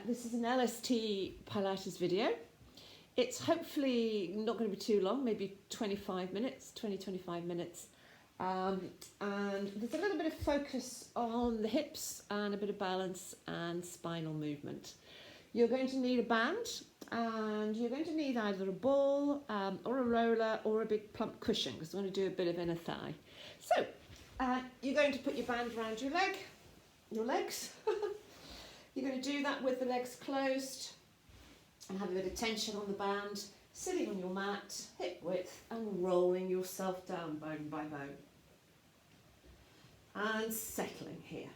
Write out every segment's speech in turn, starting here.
This is an LST Pilates video. It's hopefully not going to be too long, maybe 25 minutes. And there's a little bit of focus on the hips and a bit of balance and spinal movement. You're going to need a band, and you're going to need either a ball or a roller or a big plump cushion, because we're going to do a bit of inner thigh. So you're going to put your band around your legs. You're going to do that with the legs closed and have a bit of tension on the band, sitting on your mat, hip width, and rolling yourself down bone by bone. And settling here.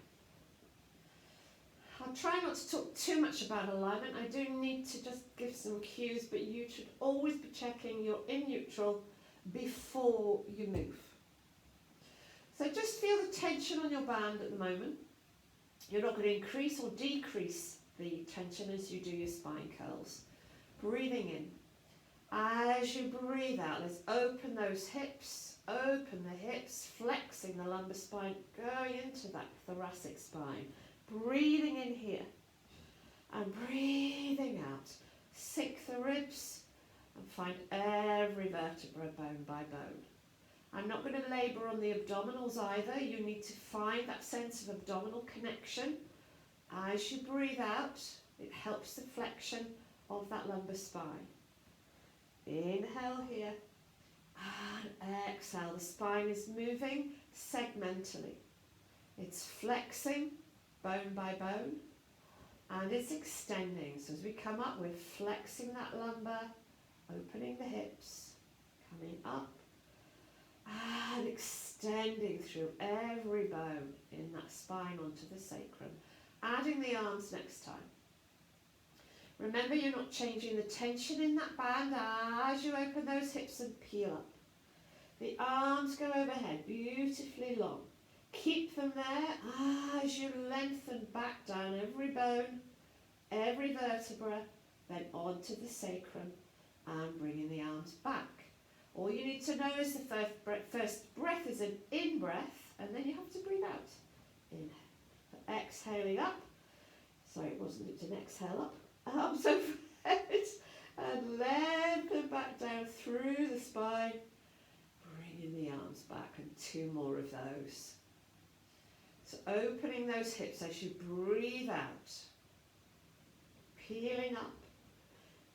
I'll try not to talk too much about alignment. I do need to just give some cues, but you should always be checking you're in neutral before you move. So just feel the tension on your band at the moment. You're not going to increase or decrease the tension as you do your spine curls. Breathing in. As you breathe out, let's open those hips, flexing the lumbar spine, going into that thoracic spine. Breathing in here and breathing out. Sink the ribs and find every vertebra bone by bone. I'm not going to labour on the abdominals either. You need to find that sense of abdominal connection. As you breathe out, it helps the flexion of that lumbar spine. Inhale here and exhale. The spine is moving segmentally. It's flexing bone by bone and it's extending. So as we come up, we're flexing that lumbar, opening the hips, coming up, and extending through every bone in that spine onto the sacrum. Adding the arms next time. Remember, you're not changing the tension in that band as you open those hips and peel up. The arms go overhead, beautifully long. Keep them there as you lengthen back down every bone, every vertebra, then onto the sacrum and bringing the arms back. All you need to know is the first breath is an in-breath, and then you have to breathe out. Inhale. Exhaling up. Sorry, it wasn't, it's an exhale up. Arms overhead. And lengthen back down through the spine. Bringing the arms back, and two more of those. So opening those hips as you breathe out. Peeling up.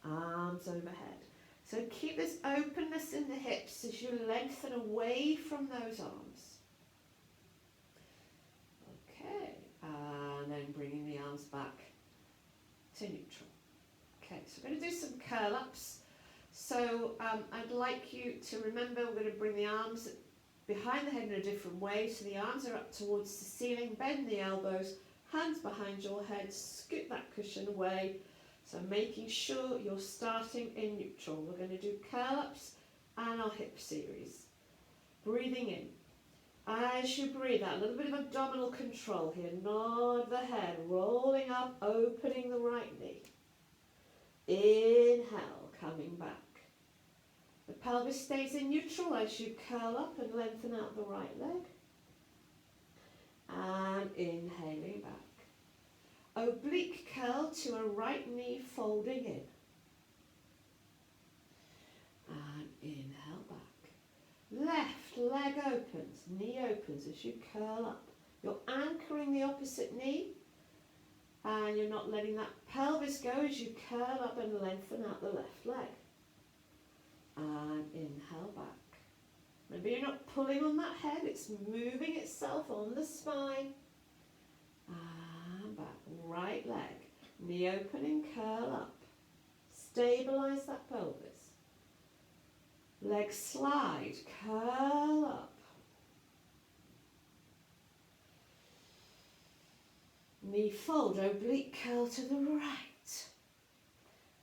Arms overhead. So keep this openness in the hips as you lengthen away from those arms. Okay, and then bringing the arms back to neutral. Okay, so we're going to do some curl ups. So I'd like you to remember we're going to bring the arms behind the head in a different way. So the arms are up towards the ceiling, bend the elbows, hands behind your head, scoot that cushion away. So making sure you're starting in neutral. We're going to do curl-ups and our hip series. Breathing in. As you breathe out, a little bit of abdominal control here. Nod the head, rolling up, opening the right knee. Inhale, coming back. The pelvis stays in neutral as you curl up and lengthen out the right leg. And inhaling back. Oblique curl to a right knee folding in. And inhale back. Left leg opens, knee opens as you curl up. You're anchoring the opposite knee and you're not letting that pelvis go as you curl up and lengthen out the left leg. And inhale back. Remember, you're not pulling on that head, it's moving itself on the spine. And back. Right leg, knee opening, curl up. Stabilize that pelvis. Leg slide, curl up. Knee fold, oblique curl to the right.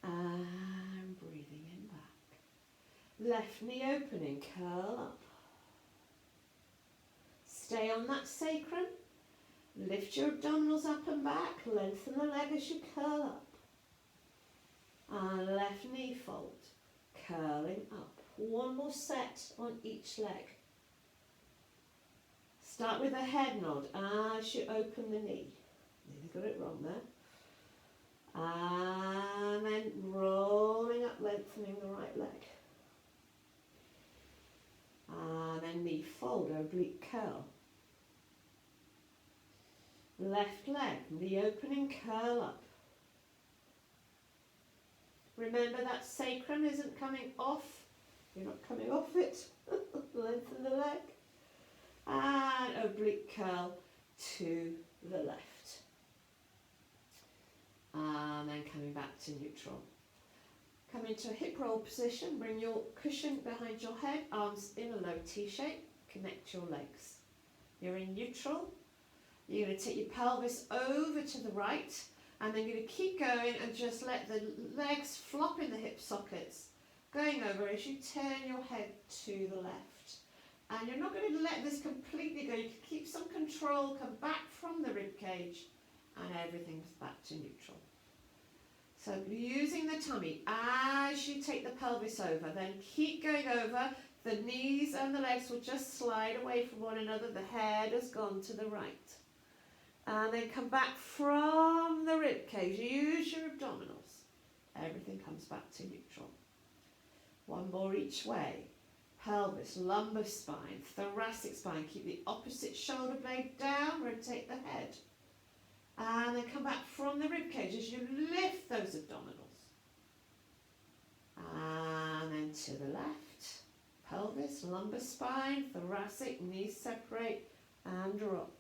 And breathing in back. Left knee opening, curl up. Stay on that sacrum. Lift your abdominals up and back, lengthen the leg as you curl up. And left knee fold, curling up. One more set on each leg. Start with a head nod as you open the knee. Nearly got it wrong there. fold, oblique curl. Left leg, the opening curl up. Remember that sacrum isn't coming off. You're not coming off it. Lengthen the leg. And oblique curl to the left. And then coming back to neutral. Come into a hip roll position. Bring your cushion behind your head. Arms in a low T shape. Connect your legs. You're in neutral. You're going to take your pelvis over to the right. And then you're going to keep going and just let the legs flop in the hip sockets, going over as you turn your head to the left. And you're not going to let this completely go. You can keep some control, come back from the rib cage, and everything's back to neutral. So using the tummy as you take the pelvis over, then keep going over. The knees and the legs will just slide away from one another. The head has gone to the right. And then come back from the rib cage. Use your abdominals. Everything comes back to neutral. One more each way. Pelvis, lumbar spine, thoracic spine. Keep the opposite shoulder blade down. Rotate the head. And then come back from the rib cage as you lift those abdominals. And then to the left. Pelvis, lumbar spine, thoracic, knees separate and drop.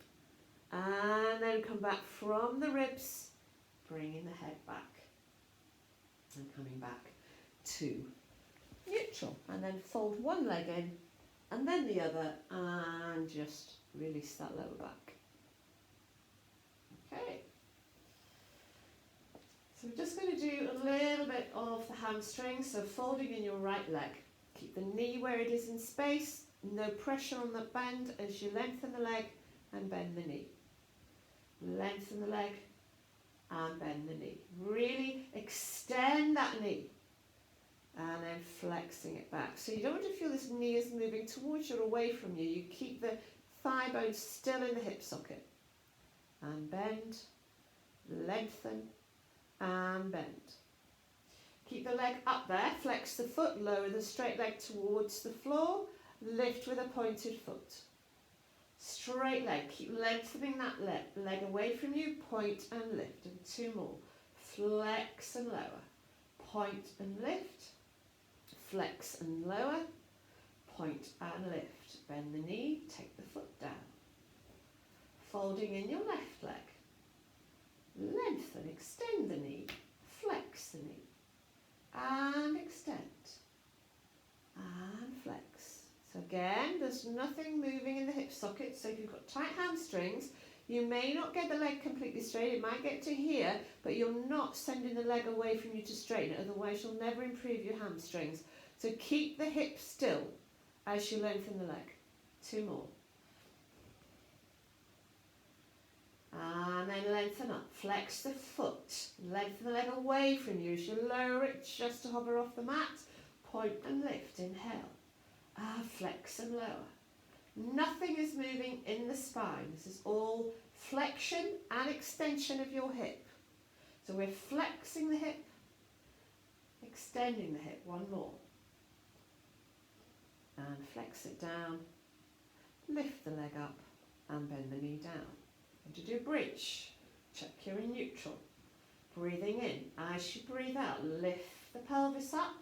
And then come back from the ribs, bringing the head back. And coming back to neutral. And then fold one leg in, and then the other, and just release that lower back. Okay. So we're just going to do a little bit of the hamstring, so folding in your right leg. Keep the knee where it is in space, no pressure on the bend as you lengthen the leg and bend the knee. Lengthen the leg and bend the knee. Really extend that knee and then flexing it back. So you don't want to feel this knee is moving towards you or away from you. You keep the thigh bone still in the hip socket. And bend, lengthen and bend. Keep the leg up there, flex the foot, lower the straight leg towards the floor, lift with a pointed foot. Straight leg, keep lengthening that leg away from you, point and lift, and two more. Flex and lower, point and lift, flex and lower, point and lift. Bend the knee, take the foot down. Folding in your left leg. Lengthen, extend the knee, flex the knee, and extend, and flex. So again, there's nothing moving in the hip socket, so if you've got tight hamstrings, you may not get the leg completely straight. It might get to here, but you're not sending the leg away from you to straighten it, otherwise you'll never improve your hamstrings. So keep the hip still as you lengthen the leg. Two more. And then lengthen up, flex the foot, lengthen the leg away from you as you lower it just to hover off the mat, point and lift, inhale, flex and lower. Nothing is moving in the spine, this is all flexion and extension of your hip. So we're flexing the hip, extending the hip, one more. And flex it down, lift the leg up and bend the knee down. And to do bridge, check you're in neutral. Breathing in, as you breathe out, lift the pelvis up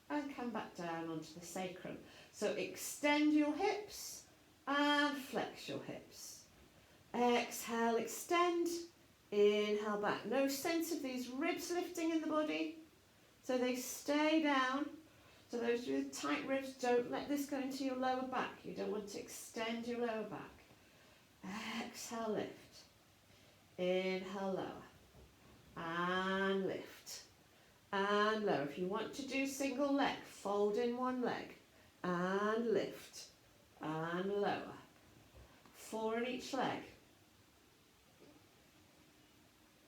and come back down onto the sacrum. So extend your hips and flex your hips. Exhale, extend, inhale back. No sense of these ribs lifting in the body, so they stay down. So those with tight ribs, don't let this go into your lower back. You don't want to extend your lower back. Exhale, lift. Inhale, lower. And lift. And lower. If you want to do single leg, fold in one leg. And lift. And lower. 4 in each leg.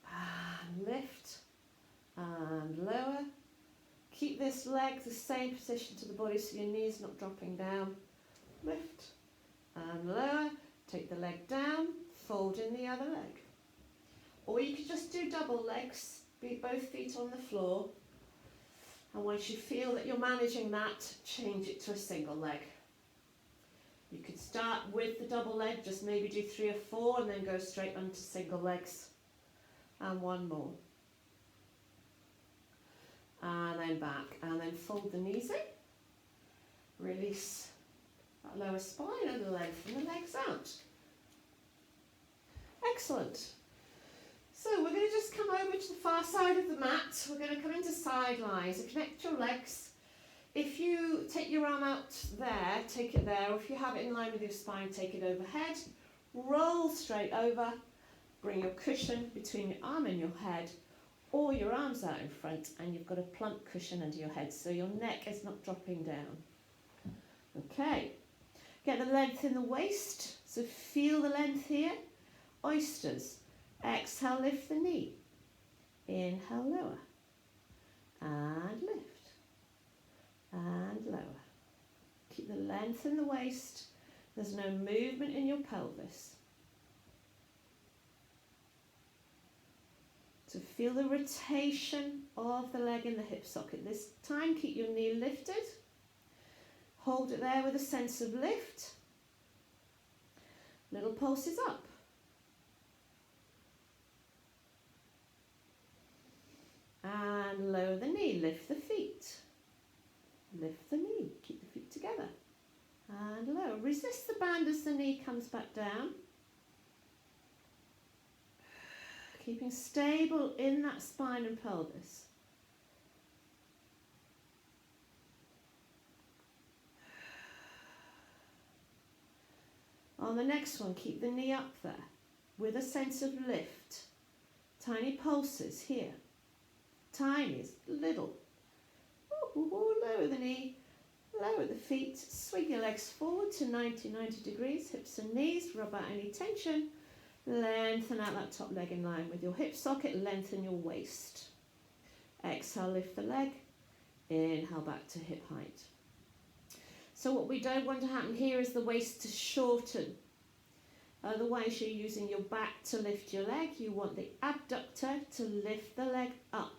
And lift. And lower. Keep this leg the same position to the body so your knee's not dropping down. Lift. And lower. Take the leg down. Fold in the other leg. Or you could just do double legs, be both feet on the floor. And once you feel that you're managing that, change it to a single leg. You could start with the double leg, just maybe do 3 or 4 and then go straight onto single legs. And one more. And then back, and then fold the knees in. Release that lower spine and lengthen the legs out. Excellent. So we're going to just come over to the far side of the mat. We're going to come into side lies. So connect your legs. If you take your arm out there, take it there. Or if you have it in line with your spine, take it overhead. Roll straight over. Bring your cushion between your arm and your head, or your arms out in front, and you've got a plump cushion under your head, so your neck is not dropping down. Okay. Get the length in the waist. So feel the length here. Oysters. Exhale, lift the knee. Inhale, lower. And lift. And lower. Keep the length in the waist. There's no movement in your pelvis. So feel the rotation of the leg in the hip socket. This time keep your knee lifted. Hold it there with a sense of lift. Little pulses up. And lower the knee, lift the feet. Lift the knee, keep the feet together. And lower. Resist the band as the knee comes back down. Keeping stable in that spine and pelvis. On the next one, keep the knee up there with a sense of lift. Tiny pulses here. Tiny, little. Lower the knee, lower the feet, swing your legs forward to 90 degrees, hips and knees, rub out any tension. Lengthen out that top leg in line with your hip socket, lengthen your waist. Exhale, lift the leg. Inhale, back to hip height. So what we don't want to happen here is the waist to shorten. Otherwise, you're using your back to lift your leg. You want the abductor to lift the leg up.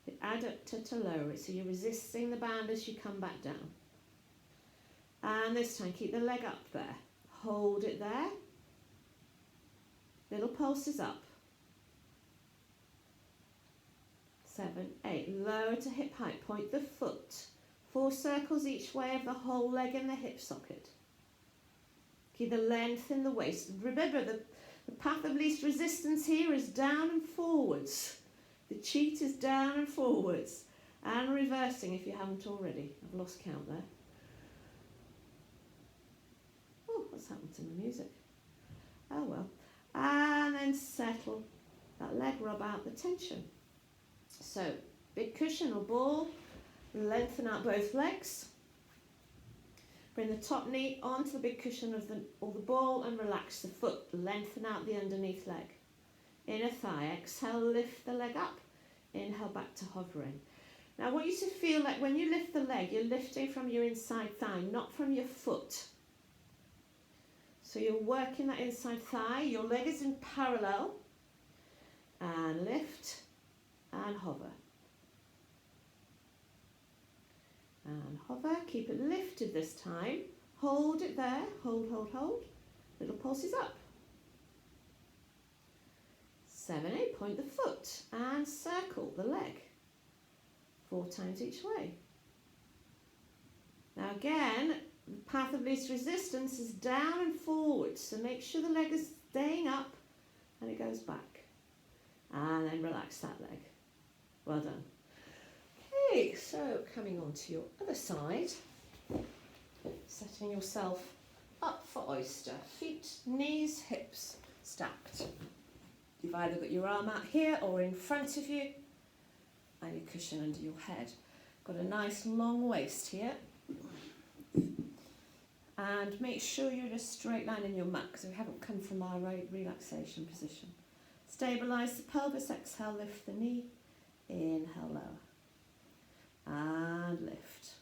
The adductor to lower it. So you're resisting the band as you come back down. And this time, keep the leg up there. Hold it there. Little pulses up. 7, 8. Lower to hip height. Point the foot. 4 circles each way of the whole leg in the hip socket. Keep the length in the waist. Remember, the path of least resistance here is down and forwards. The cheat is down and forwards. And reversing if you haven't already. I've lost count there. Oh, what's happened to my music? Oh well. And then settle that leg, rub out the tension. So, big cushion or ball, lengthen out both legs. Bring the top knee onto the big cushion or the ball and relax the foot. Lengthen out the underneath leg. Inner thigh, exhale, lift the leg up. Inhale, back to hovering. Now I want you to feel like when you lift the leg, you're lifting from your inside thigh, not from your foot. So you're working that inside thigh, your leg is in parallel, and lift, and hover. And hover, keep it lifted this time, hold it there, hold, hold, hold, little pulses up. 7, 8, point the foot, and circle the leg, 4 times each way. Now again, the path of least resistance is down and forward, so make sure the leg is staying up and it goes back. And then relax that leg. Well done. Okay, so coming on to your other side, setting yourself up for oyster. Feet, knees, hips stacked. You've either got your arm out here or in front of you and your cushion under your head. Got a nice long waist here. And make sure you're in a straight line in your mat because we haven't come from our relaxation position. Stabilise the pelvis, exhale, lift the knee, inhale, lower, and lift,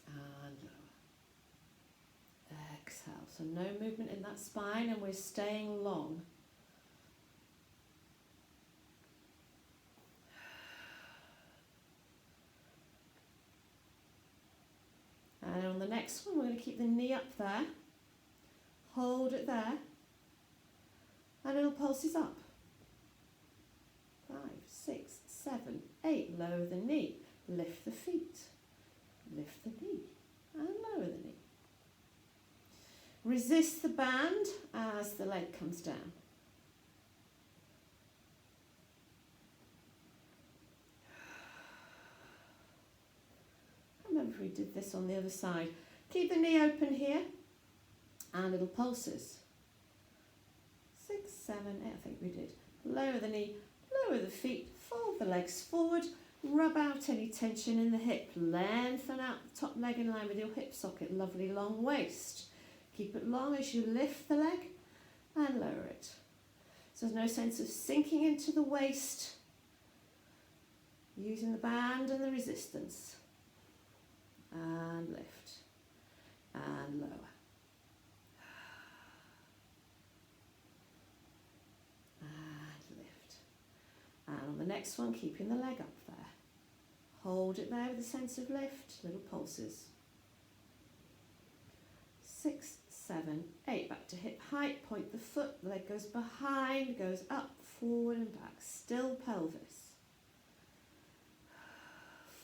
and lower, exhale. So no movement in that spine and we're staying long. And on the next one, we're going to keep the knee up there. Hold it there. And little pulses up. 5, 6, 7, 8. Lower the knee. Lift the feet. Lift the knee. And lower the knee. Resist the band as the leg comes down. I remember if we did this on the other side. Keep the knee open here and little pulses. 6, 7, 8, I think we did. Lower the knee, lower the feet, fold the legs forward, rub out any tension in the hip, lengthen out the top leg in line with your hip socket, lovely long waist. Keep it long as you lift the leg and lower it. So there's no sense of sinking into the waist, using the band and the resistance. And lift and lower. And lift. And on the next one, keeping the leg up there. Hold it there with a sense of lift, little pulses. 6, 7, 8, back to hip height, point the foot, the leg goes behind, goes up, forward and back, still pelvis.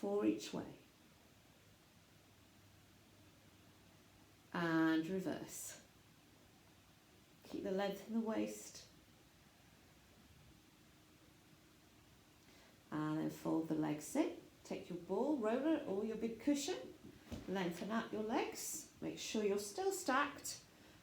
4 each way. And reverse. Keep the length in the waist. And then fold the legs in. Take your ball, roller or your big cushion. Lengthen out your legs. Make sure you're still stacked.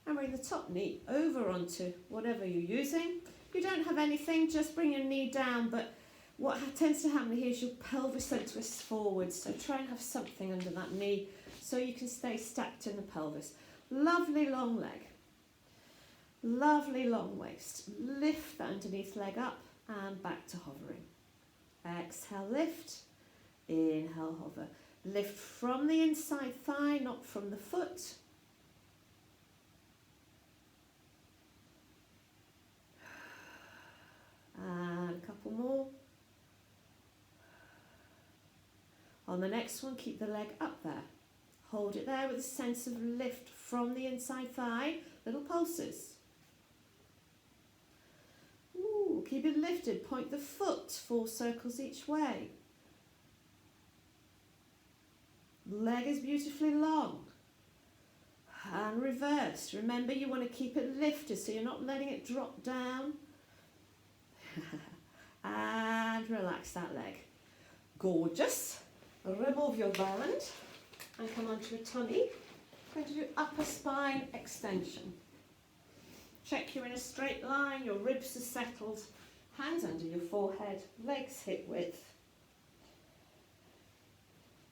And bring the top knee over onto whatever you're using. If you don't have anything, just bring your knee down. But what tends to happen here is your pelvis then twists forward. So try and have something under that knee so you can stay stacked in the pelvis. Lovely long leg. Lovely long waist. Lift the underneath leg up and back to hovering. Exhale, lift. Inhale, hover. Lift from the inside thigh, not from the foot. And a couple more. On the next one, keep the leg up there. Hold it there with a sense of lift from the inside thigh. Little pulses. Ooh, keep it lifted. Point the foot 4 circles each way. Leg is beautifully long. And reverse. Remember, you want to keep it lifted so you're not letting it drop down. And relax that leg. Gorgeous. Remove your band and come onto a tummy. I'm going to do upper spine extension. Check you're in a straight line, your ribs are settled, hands under your forehead, legs hip width.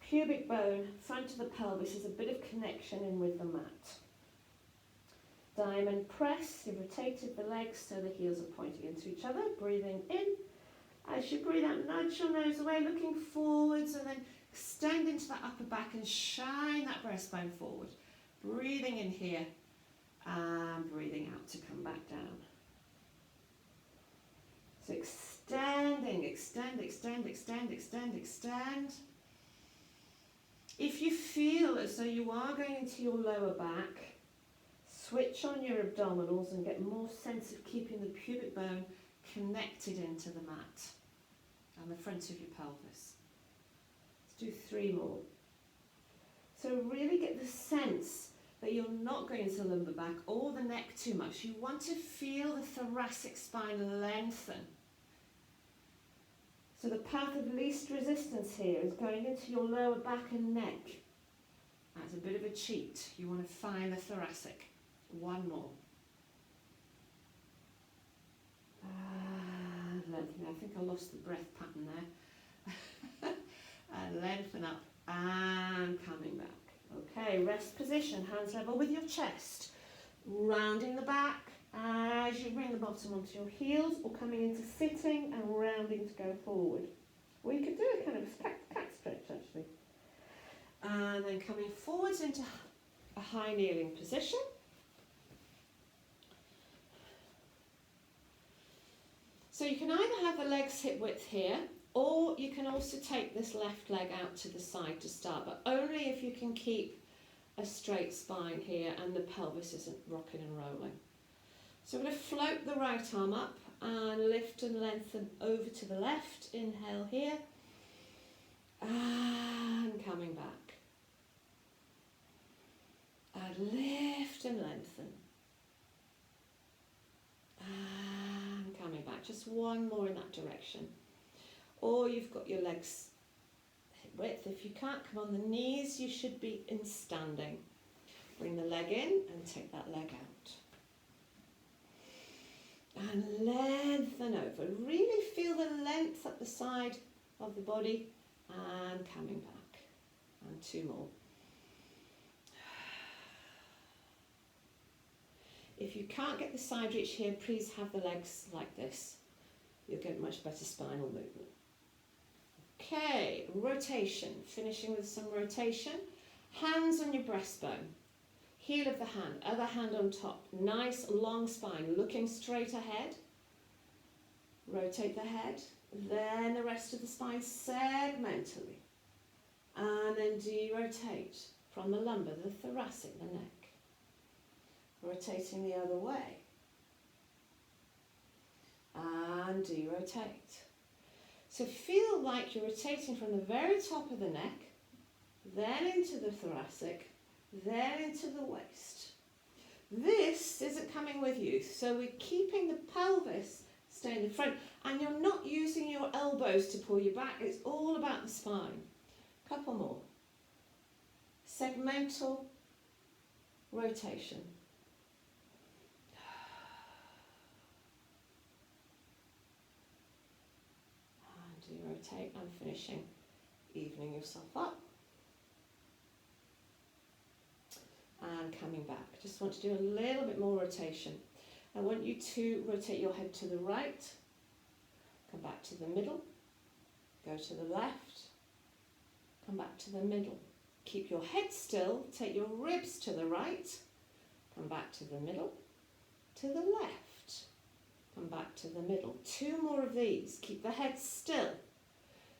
Pubic bone, front of the pelvis is a bit of connection in with the mat. Diamond press, you've rotated the legs so the heels are pointing into each other, breathing in. As you breathe out, nudge your nose away, looking forwards, and then extend into that upper back and shine that breastbone forward. Breathing in here and breathing out to come back down. So extending, extend, extend, extend, extend, extend. If you feel as though you are going into your lower back, switch on your abdominals and get more sense of keeping the pubic bone connected into the mat and the front of your pelvis. Let's do 3 more. So really get the sense that you're not going into the lumbar back or the neck too much. You want to feel the thoracic spine lengthen. So the path of least resistance here is going into your lower back and neck. That's a bit of a cheat. You want to find the thoracic. 1 more. And lengthen. I think I lost the breath pattern there. And lengthen up and coming back. Okay, rest position, hands level with your chest. Rounding the back as you bring the bottom onto your heels or coming into sitting and rounding to go forward. Or you could do a kind of cat stretch actually. And then coming forwards into a high kneeling position. So you can either have the legs hip width here, or you can also take this left leg out to the side to start, but only if you can keep a straight spine here and the pelvis isn't rocking and rolling. So I'm going to float the right arm up and lift and lengthen over to the left. Inhale here and coming back. And lift and lengthen. And coming back. Just one more in that direction. Or you've got your legs hip width. If you can't come on the knees, you should be in standing. Bring the leg in and take that leg out. And lengthen over. Really feel the length up the side of the body and coming back. And two more. If you can't get the side reach here, please have the legs like this. You'll get much better spinal movement. Okay, rotation. Finishing with some rotation. Hands on your breastbone. Heel of the hand, other hand on top. Nice long spine, looking straight ahead. Rotate the head. Then the rest of the spine segmentally. And then derotate from the lumbar, the thoracic, the neck. Rotating the other way. And derotate. So feel like you're rotating from the very top of the neck, then into the thoracic, then into the waist. This isn't coming with you, so we're keeping the pelvis staying in front, and you're not using your elbows to pull you back. It's all about the spine. Couple more. Segmental rotation. And derotate and finishing, evening yourself up. And coming back. Just want to do a little bit more rotation. I want you to rotate your head to the right, come back to the middle, go to the left, come back to the middle. Keep your head still, take your ribs to the right, come back to the middle, to the left, come back to the middle. Two more of these. Keep the head still.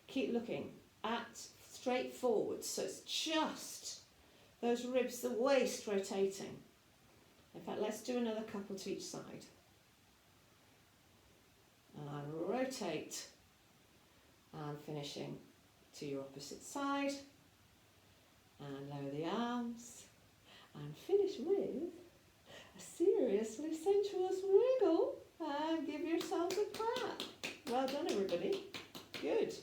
Keep looking at straight forward, so it's just those ribs, the waist rotating. In fact, let's do another couple to each side. And rotate. And finishing to your opposite side. And lower the arms. And finish with a seriously sensuous wriggle. And give yourself a clap. Well done, everybody. Good.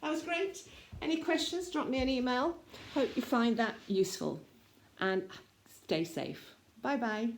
That was great. Any questions, drop me an email. Hope you find that useful. And stay safe. Bye-bye.